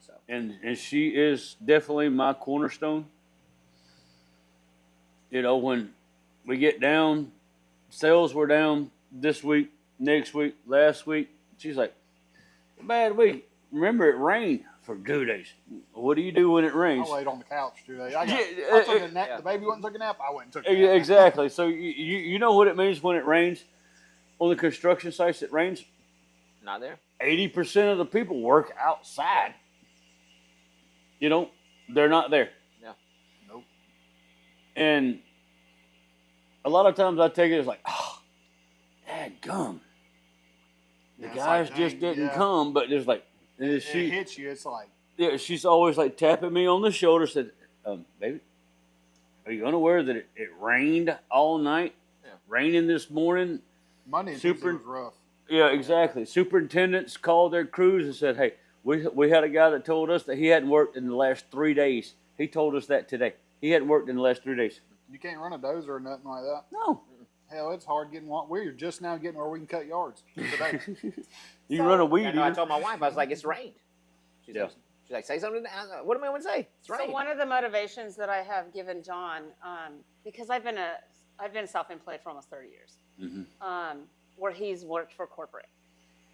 So And she is definitely my cornerstone. When we get down, sales were down this week, next week, last week. She's like, bad week. Remember, it rained for 2 days. What do you do when it rains? I laid on the couch today. Yeah, I took a nap. yeah. The baby went and took a nap. I went and took a nap. Exactly. So you know what it means when it rains on the construction sites. It rains. not there. 80% of the people work outside. They're not there. Yeah. Nope. And a lot of times I take it as like, oh, dadgum. The Yeah, it's guys like, just dang, didn't yeah. come, but there's like, and It she, hits you. It's like, yeah, she's always like tapping me on the shoulder, said, baby, are you unaware that it rained all night? Yeah. Raining this morning? Monday and Super- Tuesday was rough. Yeah, exactly. Superintendents called their crews and said, hey, we had a guy that told us that he hadn't worked in the last 3 days. He told us that today. He hadn't worked in the last 3 days. You can't run a dozer or nothing like that. No. Hell, it's hard getting one. We're just now getting where we can cut yards today. You So- run a weed I know, I eater. told my wife, I was like, it's rained. She's Yeah. like, she's like, say something. I was like, what am I going to say? It's So rained. one of the motivations that I have given John, because I've been self-employed for almost 30 years, where he's worked for corporate.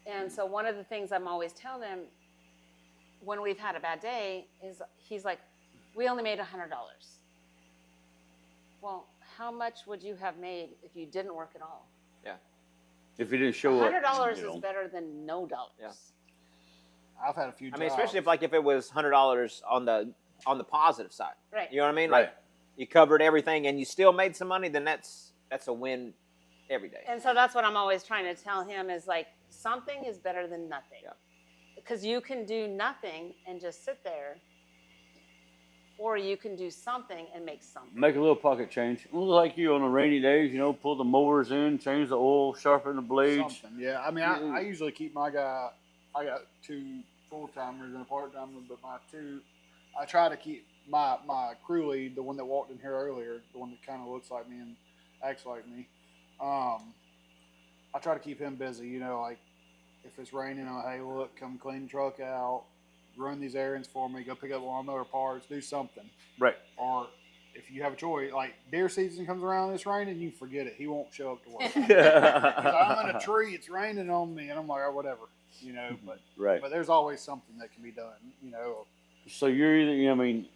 And so one of the things I'm always telling him when we've had a bad day is he's like, we only made $100. Well, how much would you have made if you didn't work at all? If he didn't show up. $100 you know. is better than no dollars. Yeah. I've had a few I jobs. mean, especially if it was $100 on the positive side. Right. You know what I mean? Right. Like you covered everything and you still made some money, then that's a win every day. And so that's what I'm always trying to tell him is like, something is better than nothing. Yeah. Because you can do nothing and just sit there, or you can do something and make something. Make a little pocket change. A little like you on the rainy days, you know, pull the mowers in, change the oil, sharpen the blades. Something, yeah. I mean, I usually keep my guy. I got 2 full-timers and a part-timer, but my 2, I try to keep my crew lead, the one that walked in here earlier, the one that kind of looks like me and acts like me. I try to keep him busy, you know, like if it's raining, hey, look, come clean the truck out, run these errands for me, go pick up lawnmower parts, do something. Right. Or if you have a choice, like deer season comes around, it's raining, you forget it. He won't show up to work. 'Cause I'm in a tree, it's raining on me, and I'm like, oh, whatever, you know. Right. But there's always something that can be done, you know. So you're either, you know, I mean,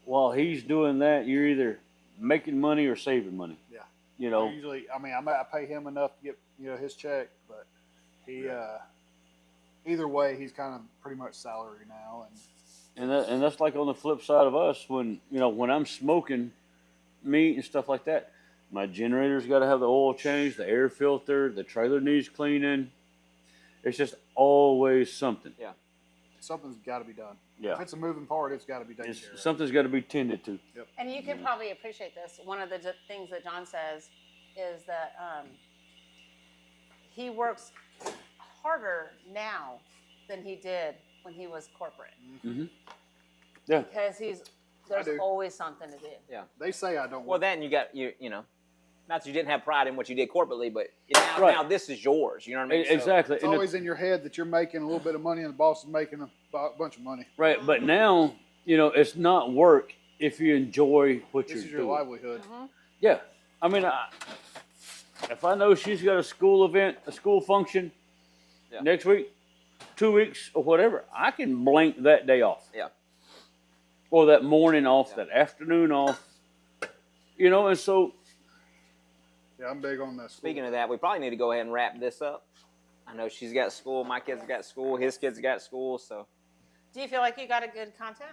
while he's doing that, you're either making money or saving money. Yeah. You know. Usually, I mean, I pay him enough to get, you know, his check, but he, either way, he's kind of pretty much salary now, And that's like on the flip side of us when, you know, when I'm smoking meat and stuff like that, my generator's got to have the oil changed, the air filter, the trailer needs cleaning. It's just always something. Yeah. something's got to be done. Yeah. If it's a moving part, it's got to be taken care of. Something's got to be tended to. And you can probably appreciate this. One of the things that John says is that he works harder now than he did when he was corporate. Mm-hmm. Yeah. Because there's do. always something to do. Yeah. They say I don't Well, work. then you got you know, not that you didn't have pride in what you did corporately, but Right. now this is yours. You know what I mean? So- Exactly. It's And always in your head that you're making a little bit of money and the boss is making a bunch of money. right. But now, you know, it's not work if you enjoy what This you're is your doing. livelihood. Yeah. I mean, if I know she's got a school event, a school function Yeah. next week, 2 weeks, or whatever, I can blank that day off. Yeah. Or that morning off, Yeah. that afternoon off. You know, and so, Yeah, I'm big on that. Speaking of that, we probably need to go ahead and wrap this up. I know she's got school, my kids have got school, his kids have got school, so Do you feel like you got a good content?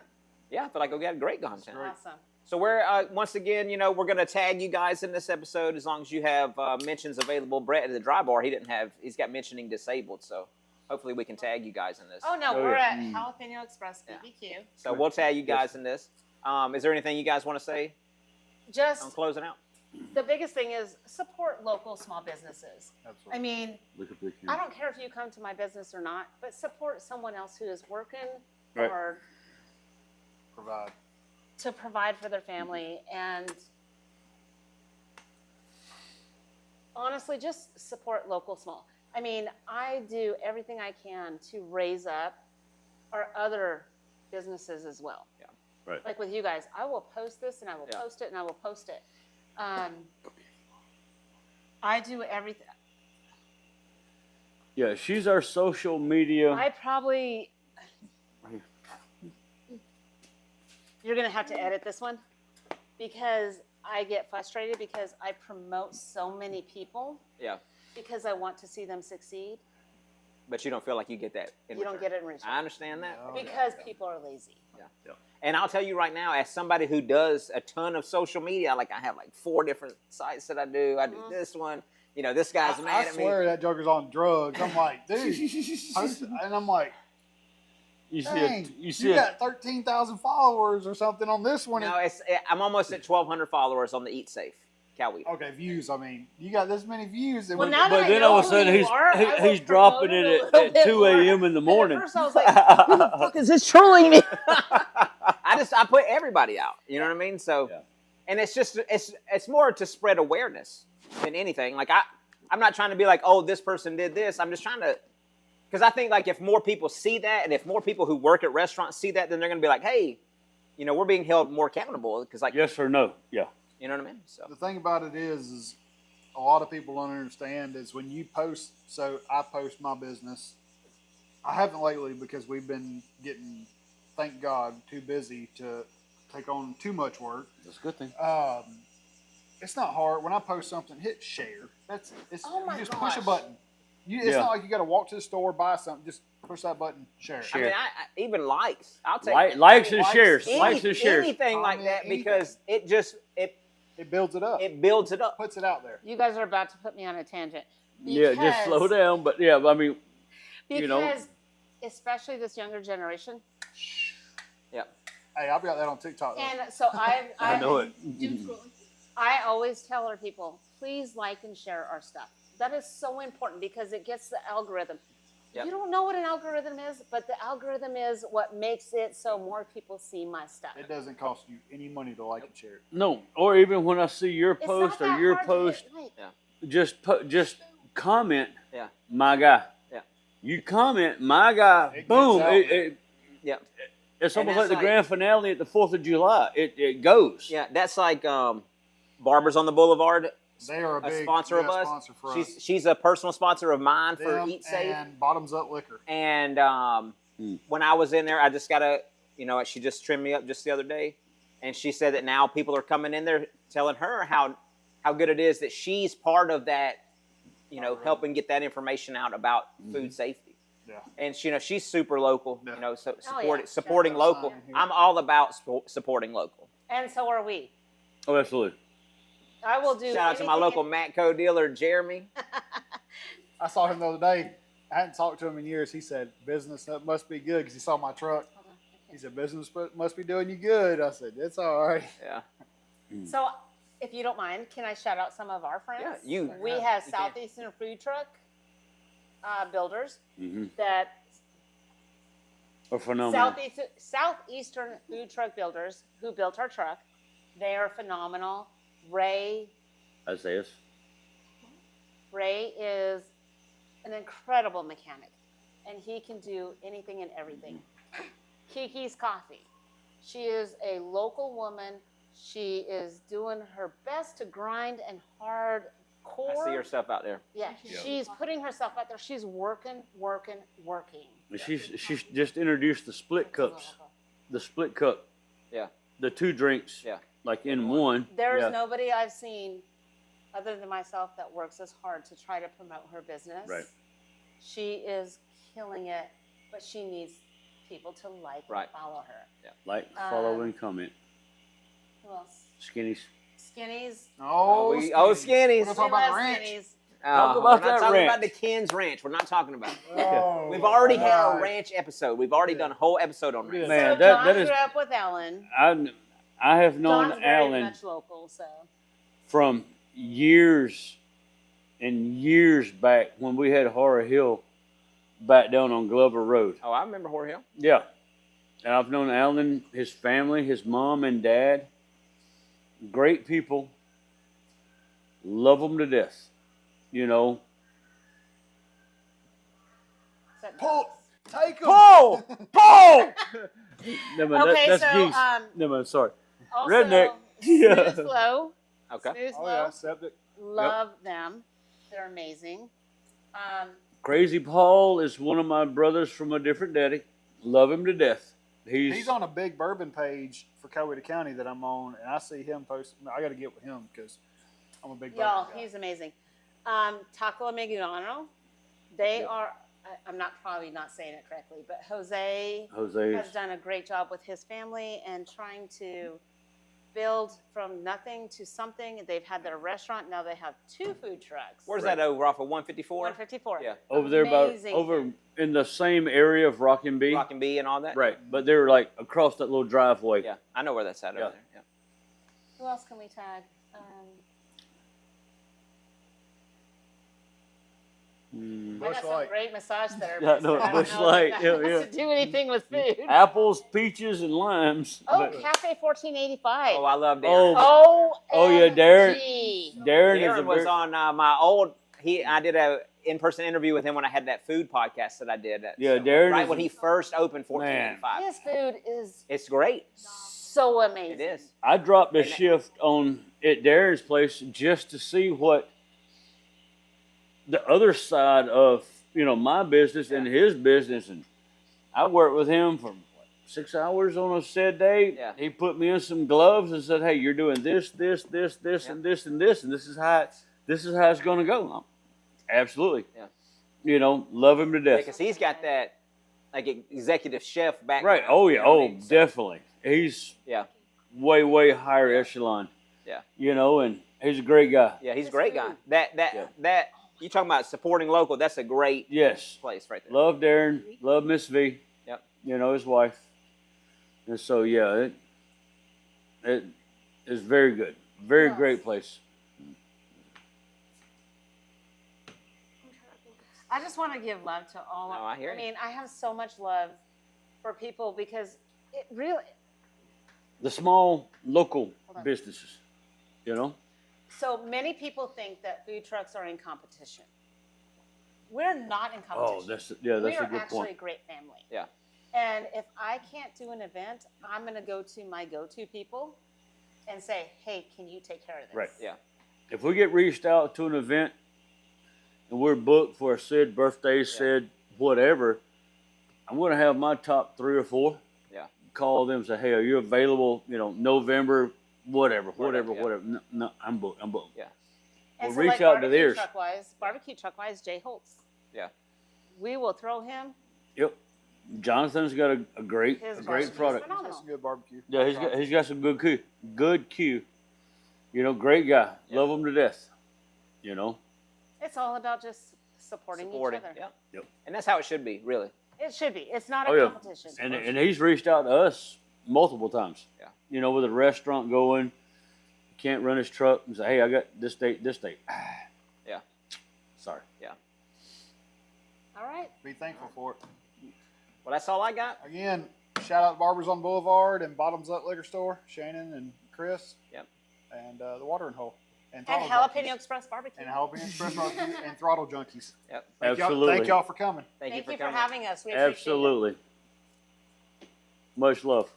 yeah, I feel like we got great content. Great. Awesome. So we're once again, you know, we're gonna tag you guys in this episode as long as you have mentions available. Brett at the dry bar, he's got mentioning disabled, so hopefully we can tag you guys in this. Oh, no, Oh, we're yeah. at Jalapeño Express BBQ. So we'll tag you guys in this. Is there anything you guys want to say on Just closing out? the biggest thing is support local small businesses. Absolutely. I mean, look at the I don't care if you come to my business or not, but support someone else who is working Right. hard Provide. to provide for their family, and honestly, just support local small. I mean, I do everything I can to raise up our other businesses as well. Yeah. Right. Like with you guys, I will post this and I will Yeah. post it and I will post it. I do everything. Yeah, she's our social media. I probably. You're going to have to edit this one because I get frustrated because I promote so many people Yeah, because I want to see them succeed. but you don't feel like you get that. In You don't return. get it in return I understand that. No. because people are lazy. And I'll tell you right now, as somebody who does a ton of social media, like I have like 4 different sites that I do. I do this one. You know, this guy's I mad at me. swear that joker's on drugs. I'm like, dude. And I'm like, You see, dang, you see, you got 13,000 followers or something on this one. No, I'm almost at 1,200 followers on the Eat Safe cow weed. Okay, views. I mean, you got this many views. And Well, we- now that but I then know all of a who sudden you are, I will he's dropping promote it a at little bit 2 more. a.m. in the But morning. at first I was like, who the fuck is this trolling me? I put everybody out. You know what I mean? So Yeah. And it's just it's more to spread awareness than anything. Like I'm not trying to be like, oh, this person did this. I'm just trying to, because I think like if more people see that, and if more people who work at restaurants see that, then they're going to be like, hey, you know, we're being held more accountable. Because like, Yes or no? Yeah. you know what I mean? So The thing about it is a lot of people don't understand is when you post. So I post my business. I haven't lately because we've been getting, thank God, too busy to take on too much work. That's a good thing. It's not hard. When I post something, hit share. That's it. It's Oh my you just push a gosh. button. It's Yeah. not like you got to walk to the store, buy something. Just push that button, share it. I mean, I even likes. I'll take Likes and likes, shares. any- Likes and shares. anything like Comment, that because it just It builds it up. it builds it up. Puts it out there. You guys are about to put me on a tangent. Yeah, just slow down. But yeah, I mean, Because you know. especially this younger generation. Yeah. Hey, I've got that on TikTok. Though. And so I know it. I always tell our people, please like and share our stuff. That is so important because it gets the algorithm. Yep. You don't know what an algorithm is, but the algorithm is what makes it so more people see my stuff. It doesn't cost you any money to like and share it. No, or even when I see your It's post not or that your hard post, to hit like. just comment, Yeah. my guy. Yeah. You comment, my guy, It boom. gets out, Yeah. It's And almost that's like the like- grand finale at the 4th of July. It goes. Yeah, that's like Barbers on the Boulevard, They are a a big sponsor of us. sponsor for us. She's a personal sponsor of mine for Them Eat Safe. and Bottoms Up Liquor. And when I was in there, I just got she just trimmed me up just the other day, and she said that now people are coming in there telling her how good it is that she's part of that, helping get that information out about food safety. Yeah. And she's super local, Yeah. so Oh, yeah. supporting Yeah. local. Sign here. I'm all about supporting local. And so are we. Oh, absolutely. I will do Shout out to my anything- local Matco dealer, Jeremy. I saw him the other day. I hadn't talked to him in years. He said, business that must be good because he saw my truck. Hold on, okay. He said, business must be doing you good. I said, it's all right. Yeah. So, if you don't mind, can I shout out some of our friends? Yeah, We yeah, have you can. Southeastern Food Truck builders Mm-hmm. that Or phenomenal. Southeastern Food Truck builders who built our truck. They are phenomenal. Ray Isaiah. is an incredible mechanic, and he can do anything and everything. Kiki's Coffee. She is a local woman. She is doing her best to grind and hard core. I see her stuff out there. Yeah, she's putting herself out there. She's working. She's just introduced the split cups. The split cup. Yeah. The 2 drinks. Yeah. Like in one. There's yeah. nobody I've seen other than myself that works as hard to try to promote her business. Right. She is killing it, but she needs people to like Right. and follow her. Like, follow, and comment. Who else? Skinnies. Skinnies. Oh, Skinnies. We're We talking love about ranch. Skinnies. Talk about we're not that talking ranch. about the Ken's Ranch. We're not talking about it. Oh, We've already had right. a ranch episode. We've already done a whole episode on ranch. Man, So that John is. grew up with Ellen. I have known John's very Alan much local, so. from years and years back when we had Horror Hill back down on Glover Road. Oh, I remember Jorge. Yeah. And I've known Alan, his family, his mom and dad. Great people. Love them to death. You know. Pull. Take them. Pull! Pull! No, man, Okay, that's so, geese. No, man, sorry. Also, Redneck. Smooth Flow. Okay. Smooth Oh Flow. yeah, septic. Love them. They're amazing. Crazy Paul is one of my brothers from a different daddy. Love him to death. He's on a big bourbon page for Coweta County that I'm on, and I see him post. I got to get with him because I'm a big Y'all, bourbon guy. he's amazing. Taco Megano. They are, I'm probably not saying it correctly, but Jose Jose. has done a great job with his family and trying to build from nothing to something. They've had their restaurant. Now they have 2 food trucks. Where's that over off of 154? 154. Yeah. Over there, about Amazing. over in the same area of Rockin' B. Rock and B and all that? Right, but they're like across that little driveway. Yeah, I know where that's at Yeah. over there. Yeah. Who else can we tag? I Bush got some Light. great massage therapists. Yeah, no, but I don't Bush know Light, if yeah, that has to do anything with food. Apples, peaches, and limes. Oh, but- Cafe 1485. Oh, I love Darren. Oh, yeah, Darren. OMG. Darren is a Darren was very, on my old. I did a in-person interview with him when I had that food podcast that I did. Yeah, Darren right is when a- he first opened 1485. His food is It's great. so amazing. It is. I dropped a And- shift on at Darren's place just to see what the other side of my business and his business, and I worked with him for 6 hours on a said day. Yeah. He put me in some gloves and said, "Hey, you're doing this, this, this, this, Yeah. and this, and this, and this is how it's going to go." Absolutely. Yeah. Love him to death. Because he's got that like executive chef background. Right. Oh yeah. You know what I Oh, mean? So, definitely. He's Yeah. way higher echelon. Yeah. And he's a great guy. Yeah, he's a His great food. guy. Yeah. That you talking about supporting local? That's a great Yes. place right there. Love Darren. Love Miss V. Yep. His wife. And so yeah, it is very good. Very Yes. great place. I just want to give love to all. No, I hear you. mean, I have so much love for people because it really. The small local Hold on. businesses. So many people think that food trucks are in competition. We're not in competition. Oh, that's we a are good actually point. a great family. Yeah. And if I can't do an event, I'm going to go to my go-to people and say, "Hey, can you take care of this?" Right. Yeah. If we get reached out to an event and we're booked for a said birthday, said whatever, I'm going to have my top 3 or 4. Yeah. Call them and say, "Hey, are you available? November, whatever. Yeah. No, I'm booked. Yeah. And Well, reach out to barbecue theirs. Barbecue truck-wise, Jay Holtz. Yeah. We will throw him. Yep. Jonathan's got a great His great barbecue is product. phenomenal. That's a good barbecue. Yeah, he's got some good Q. Good Q. Great guy. Yeah. Love him to death. It's all about just supporting each other. Yeah. Yep. And that's how it should be, really. It should be. It's not a Oh, yeah. competition. And he's reached out to us multiple times. Yeah. With a restaurant going, can't run his truck and say, "Hey, I got this date." Yeah. Sorry. All right. Be thankful for it. Well, that's all I got. Again, shout out Barbers on Boulevard and Bottoms Up Liquor Store, Shannon and Chris. Yep. And the Watering Hole. And Throttle Jalapeno Junkies. Express BBQ. And Jalapeno Express Barbecue and Throttle Junkies. Yep. Absolutely. Thank y'all for coming. Thank you for for coming. having us. We appreciate it. Absolutely. Much love.